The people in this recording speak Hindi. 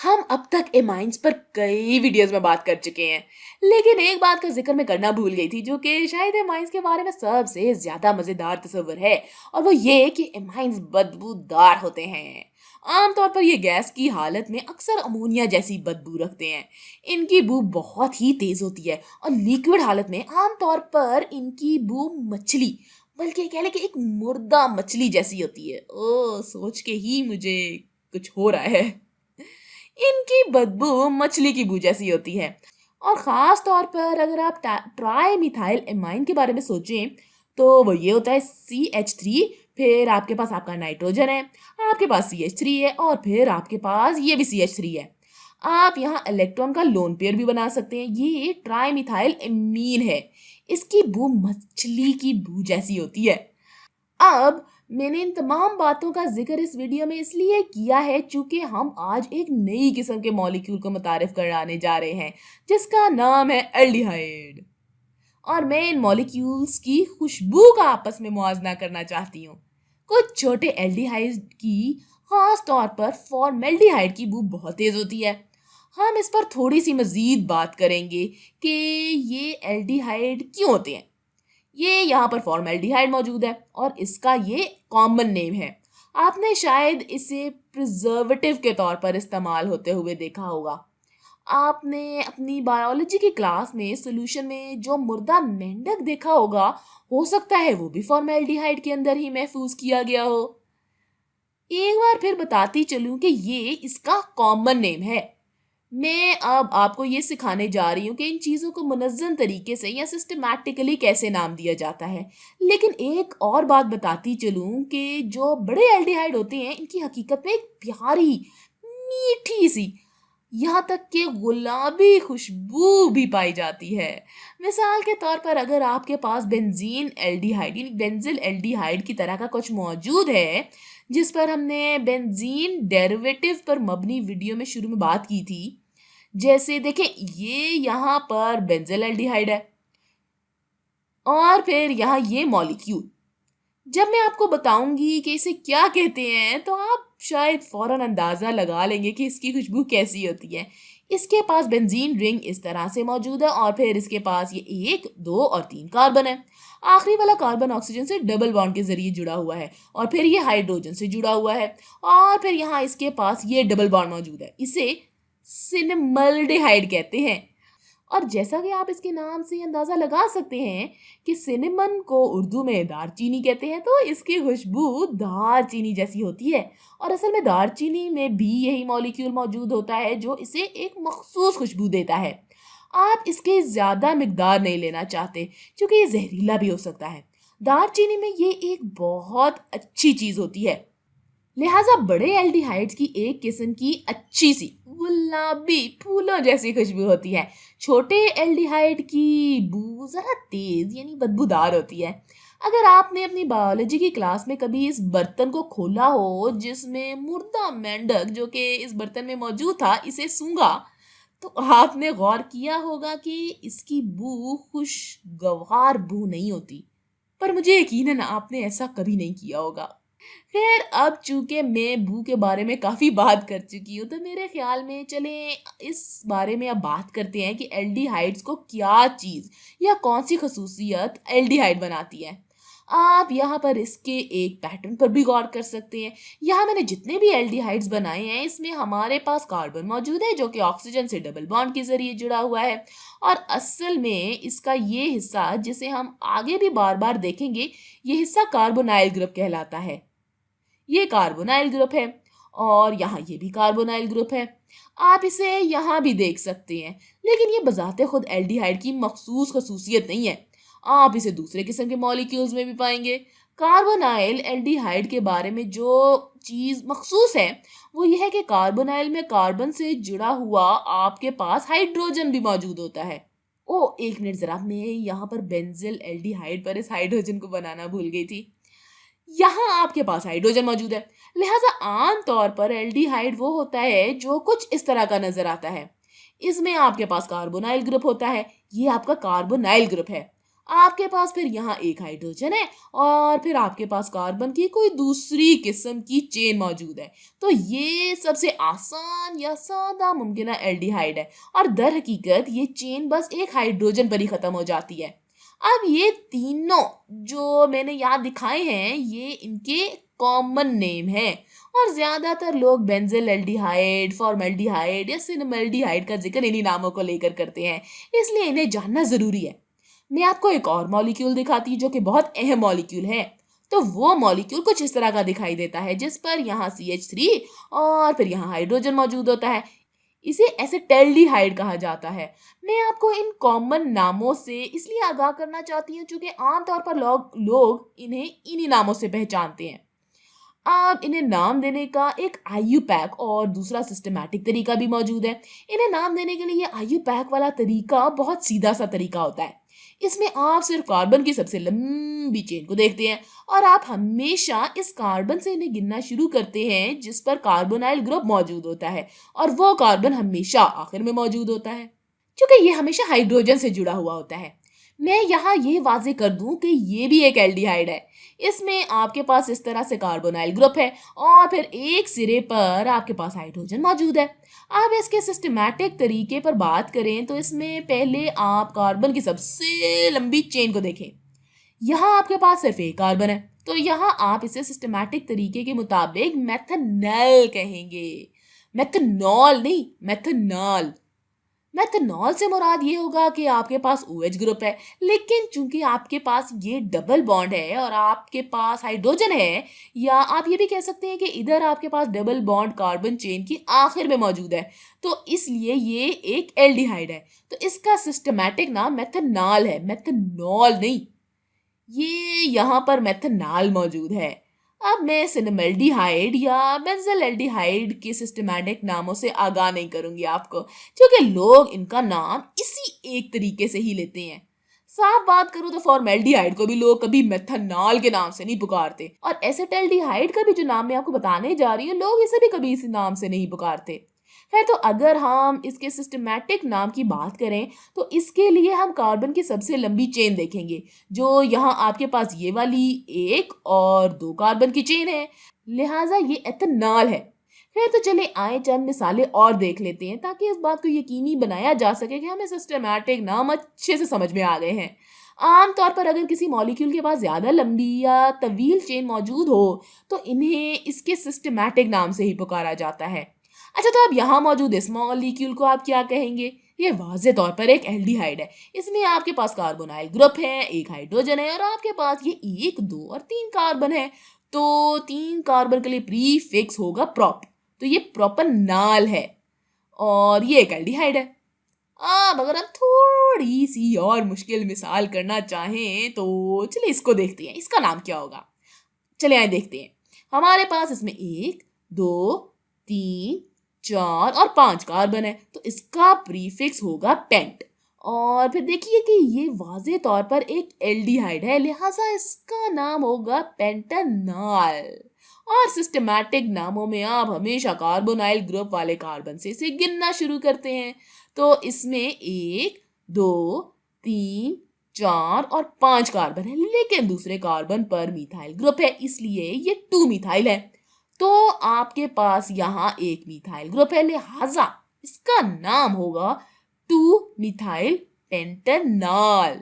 हम अब तक एमाइन्स पर कई वीडियोस में बात कर चुके हैं, लेकिन एक बात का जिक्र मैं करना भूल गई थी जो कि शायद एमाइन्स के बारे में सबसे ज्यादा मजेदार तस्वर है। और वो ये कि एमाइन्स बदबूदार होते हैं। आमतौर पर ये गैस की हालत में अक्सर अमोनिया जैसी बदबू रखते हैं। इनकी बू बहुत ही तेज होती है और लिक्विड हालत में आमतौर पर इनकी बू मछली, बल्कि कह ले कि एक मुर्दा मछली जैसी होती है। ओ, सोच के ही मुझे कुछ हो रहा है। इनकी बदबू मछली की बू जैसी होती है। और ख़ास तौर पर अगर आप ट्राई मिथाइल एमाइन के बारे में सोचें तो वो ये होता है CH3। फिर आपके पास आपका नाइट्रोजन है, आपके पास CH3 है और फिर आपके पास ये भी CH3 है। आप यहाँ इलेक्ट्रॉन का लोन पेयर भी बना सकते हैं। ये ट्राई मिथाइल एमीन है। इसकी बू मछली की बू जैसी होती है। अब मैंने इन तमाम बातों का जिक्र इस वीडियो में इसलिए किया है चूंकि हम आज एक नई किस्म के मॉलिक्यूल को मुतारिफ कराने जा रहे हैं जिसका नाम है एल्डिहाइड। और मैं इन मॉलिक्यूल्स की खुशबू का आपस में मुआजना करना चाहती हूँ। कुछ छोटे एल्डिहाइड की, खास तौर पर फॉर्मेल्डिहाइड की बू बहुत तेज होती है। हम इस पर थोड़ी सी मजीद बात करेंगे कि ये एल्डिहाइड क्यों होते हैं। ये यहाँ पर फॉर्मेल्डिहाइड मौजूद है और इसका ये कॉमन नेम है। आपने शायद इसे प्रिजर्वेटिव के तौर पर इस्तेमाल होते हुए देखा होगा। आपने अपनी बायोलॉजी की क्लास में सॉल्यूशन में जो मुर्दा मेंढक देखा होगा, हो सकता है वो भी फॉर्मेल्डिहाइड के अंदर ही महफूज किया गया हो। एक बार फिर बताती चलूं कि ये इसका कॉमन नेम है। मैं अब आपको ये सिखाने जा रही हूँ कि इन चीज़ों को मुनज़्ज़म तरीके से या सिस्टमैटिकली कैसे नाम दिया जाता है। लेकिन एक और बात बताती चलूँ कि जो बड़े एल्डिहाइड होते हैं इनकी हकीकत में एक प्यारी, मीठी सी, यहाँ तक कि गुलाबी खुशबू भी पाई जाती है। मिसाल के तौर पर अगर आपके पास बेंजीन एल्डिहाइड यानी बेंजिल एल्डिहाइड की तरह का कुछ मौजूद है, जिस पर हमने बेंजीन डेरिवेटिव पर मबनी वीडियो में शुरू में बात की थी। जैसे देखें, ये यहाँ पर बेंजिल एल्डिहाइड है और फिर यहाँ ये मॉलिक्यूल। जब मैं आपको बताऊंगी कि इसे क्या कहते हैं तो आप शायद फौरन अंदाजा लगा लेंगे कि इसकी खुशबू कैसी होती है। इसके पास बेंजीन रिंग इस तरह से मौजूद है और फिर इसके पास ये 1, 2 और 3 कार्बन है। आखिरी वाला कार्बन ऑक्सीजन से डबल बॉन्ड के जरिए जुड़ा हुआ है और फिर ये हाइड्रोजन से जुड़ा हुआ है और फिर यहाँ इसके पास ये डबल बॉन्ड मौजूद है। इसे सिनेमल्डिहाइड कहते हैं। और जैसा कि आप इसके नाम से अंदाजा लगा सकते हैं कि सिनेमन को उर्दू में दारचीनी कहते हैं, तो इसकी खुशबू दारचीनी जैसी होती है। और असल में दारचीनी में भी यही मॉलिक्यूल मौजूद होता है जो इसे एक मखसूस खुशबू देता है। आप इसके ज़्यादा मिकदार नहीं लेना चाहते क्योंकि ये जहरीला भी हो सकता है। दारचीनी में ये एक बहुत अच्छी चीज़ होती है। लिहाजा बड़े एल्डिहाइड्स की एक किस्म की अच्छी सी गुलाबी फूलों जैसी खुशबू होती है। छोटे एल्डिहाइड की बू जरा तेज यानी बदबूदार होती है। अगर आपने अपनी बायोलॉजी की क्लास में कभी इस बर्तन को खोला हो जिसमें मुर्दा मेंढक जो कि इस बर्तन में मौजूद था इसे सूंघा, तो आपने गौर किया होगा कि इसकी बू खुशगवार बू नहीं होती। पर मुझे यकीन है ना आपने ऐसा कभी नहीं किया होगा। खैर, अब चूंकि मैं बू के बारे में काफ़ी बात कर चुकी हूँ तो मेरे ख्याल में चले इस बारे में अब बात करते हैं कि एल्डिहाइड्स को क्या चीज़ या कौन सी खसूसियत एल्डिहाइड बनाती है। आप यहाँ पर इसके एक पैटर्न पर भी गौर कर सकते हैं। यहाँ मैंने जितने भी एल्डिहाइड्स बनाए हैं इसमें हमारे पास कार्बन मौजूद है जो कि ऑक्सीजन से डबल बॉन्ड के जरिए जुड़ा हुआ है। और असल में इसका ये हिस्सा जिसे हम आगे भी बार बार देखेंगे, ये हिस्सा कार्बोनाइल ग्रुप कहलाता है। ये कार्बोनाइल ग्रुप है और यहाँ ये भी कार्बोनाइल ग्रुप है। आप इसे यहाँ भी देख सकते हैं, लेकिन ये बजाते खुद एल्डिहाइड की मखसूस खसूसियत नहीं है। आप इसे दूसरे किस्म के मॉलिक्यूल्स में भी पाएंगे। कार्बोनाइल एल्डिहाइड के बारे में जो चीज़ मखसूस है वो यह है कि कार्बोनाइल में कार्बन से जुड़ा हुआ आपके पास हाइड्रोजन भी मौजूद होता है। ओ, एक मिनट ज़रा, मैं यहाँ पर बेंजिल एल्डिहाइड पर इस हाइड्रोजन को बनाना भूल गई थी। यहाँ आपके पास हाइड्रोजन मौजूद है। लिहाजा आम तौर पर एल्डिहाइड वो होता है जो कुछ इस तरह का नजर आता है। इसमें आपके पास कार्बोनाइल ग्रुप होता है। ये आपका कार्बोनाइल ग्रुप है। आपके पास फिर यहाँ एक हाइड्रोजन है और फिर आपके पास कार्बन की कोई दूसरी किस्म की चेन मौजूद है। तो ये सबसे आसान या सादा मुमकिन एल्डिहाइड है और दर हकीकत ये चेन बस एक हाइड्रोजन पर ही खत्म हो जाती है। अब ये तीनों जो मैंने यहाँ दिखाए हैं ये इनके कॉमन नेम है और ज्यादातर लोग बेंजिल एल्डिहाइड, फॉर्मल्डिहाइड या सिनेमल्डिहाइड का जिक्र इन्हीं नामों को लेकर करते हैं, इसलिए इन्हें जानना जरूरी है। मैं आपको एक और मॉलिक्यूल दिखाती हूँ जो कि बहुत अहम मॉलिक्यूल है। तो वो मॉलिक्यूल कुछ इस तरह का दिखाई देता है जिस पर यहाँ CH3 और फिर यहाँ हाइड्रोजन मौजूद होता है। इसे एसिटल्डिहाइड कहा जाता है। मैं आपको इन कॉमन नामों से इसलिए आगाह करना चाहती हूँ क्योंकि आमतौर पर लोग इन्हें इन्हीं नामों से पहचानते हैं। अब इन्हें नाम देने का एक IUPAC और दूसरा सिस्टमैटिक तरीका भी मौजूद है। इन्हें नाम देने के लिए ये IUPAC वाला तरीका बहुत सीधा सा तरीका होता है। इसमें आप सिर्फ कार्बन की सबसे लंबी चेन को देखते हैं और आप हमेशा इस कार्बन से इन्हें गिनना शुरू करते हैं जिस पर कार्बोनाइल ग्रुप मौजूद होता है और वो कार्बन हमेशा आखिर में मौजूद होता है क्योंकि ये हमेशा हाइड्रोजन से जुड़ा हुआ होता है। मैं यहाँ ये वाजे कर दूं कि ये भी एक एल्डिहाइड है। इसमें आपके पास इस तरह से कार्बोनाइल ग्रुप है और फिर एक सिरे पर आपके पास हाइड्रोजन मौजूद है। अब इसके सिस्टमैटिक तरीके पर बात करें तो इसमें पहले आप कार्बन की सबसे लंबी चेन को देखें। यहाँ आपके पास सिर्फ एक कार्बन है तो यहाँ आप इसे सिस्टमैटिक तरीके के मुताबिक मेथनॉल कहेंगे। मेथनॉल नहीं, मेथनॉल। मेथनॉल से मुराद ये होगा कि आपके पास OH ग्रुप है, लेकिन चूंकि आपके पास ये डबल बॉन्ड है और आपके पास हाइड्रोजन है, या आप ये भी कह सकते हैं कि इधर आपके पास डबल बॉन्ड कार्बन चेन की आखिर में मौजूद है, तो इसलिए ये एक एल्डिहाइड है। तो इसका सिस्टमैटिक नाम मेथनॉल है, मेथनॉल नहीं। ये यहाँ पर मेथनॉल मौजूद है। अब मैं सिनेमल्डिहाइड या बेंजल्डिहाइड के सिस्टमैटिक नामों से आगाह नहीं करूंगी आपको, क्योंकि लोग इनका नाम इसी एक तरीके से ही लेते हैं। साफ बात करूं तो फॉर्मल्डिहाइड को भी लोग कभी मेथनॉल के नाम से नहीं पुकारते और एसिटल्डिहाइड का भी जो नाम मैं आपको बताने जा रही हूँ लोग इसे भी कभी इसी नाम से नहीं पुकारते। है तो अगर हम इसके सिस्टमैटिक नाम की बात करें तो इसके लिए हम कार्बन की सबसे लंबी चेन देखेंगे जो यहाँ आपके पास ये वाली 1 और 2 कार्बन की चेन है, लिहाजा ये एथेनॉल है। फिर तो चले आए चंद मिसालें और देख लेते हैं ताकि इस बात को यकीनी बनाया जा सके कि हमें सिस्टमैटिक नाम अच्छे से समझ में आ गए हैं। आमतौर पर अगर किसी मॉलिक्यूल के पास ज्यादा लंबी या तवील चेन मौजूद हो तो इन्हें इसके सिस्टमैटिक नाम से ही पुकारा जाता है। अच्छा, तो अब यहाँ मौजूद इस मॉलिक्यूल को आप क्या कहेंगे? ये वाज़े तौर पर एक एल्डिहाइड है। इसमें आपके पास कार्बोनाइल ग्रुप है, एक हाइड्रोजन है और आपके पास ये 1, 2 और 3 कार्बन है। तो 3 कार्बन के लिए प्रीफिक्स होगा प्रोप, तो ये प्रोपनॉल है और ये एक एल्डिहाइड है। अब अगर हम थोड़ी सी और मुश्किल मिसाल करना चाहें तो चलिए इसको देखते हैं, इसका नाम क्या होगा। चलिए आए देखते हैं। हमारे पास इसमें 1, 2, 3, 4 और 5 कार्बन है, तो इसका प्रीफिक्स होगा पेंट। और फिर देखिए कि ये वाज़े तौर पर एक एल्डिहाइड है, लिहाजा इसका नाम होगा पेंटानॉल। और सिस्टमैटिक नामों में आप हमेशा कार्बोनाइल ग्रुप वाले कार्बन से इसे गिनना शुरू करते हैं। तो इसमें 1, 2, 3, 4 और 5 कार्बन है, लेकिन दूसरे कार्बन पर मिथाइल ग्रुप है, इसलिए ये 2 मिथाइल है। तो आपके पास यहाँ एक मिथाइल ग्रुप है, लिहाजा इसका नाम होगा 2 मिथाइल पेंटानॉल।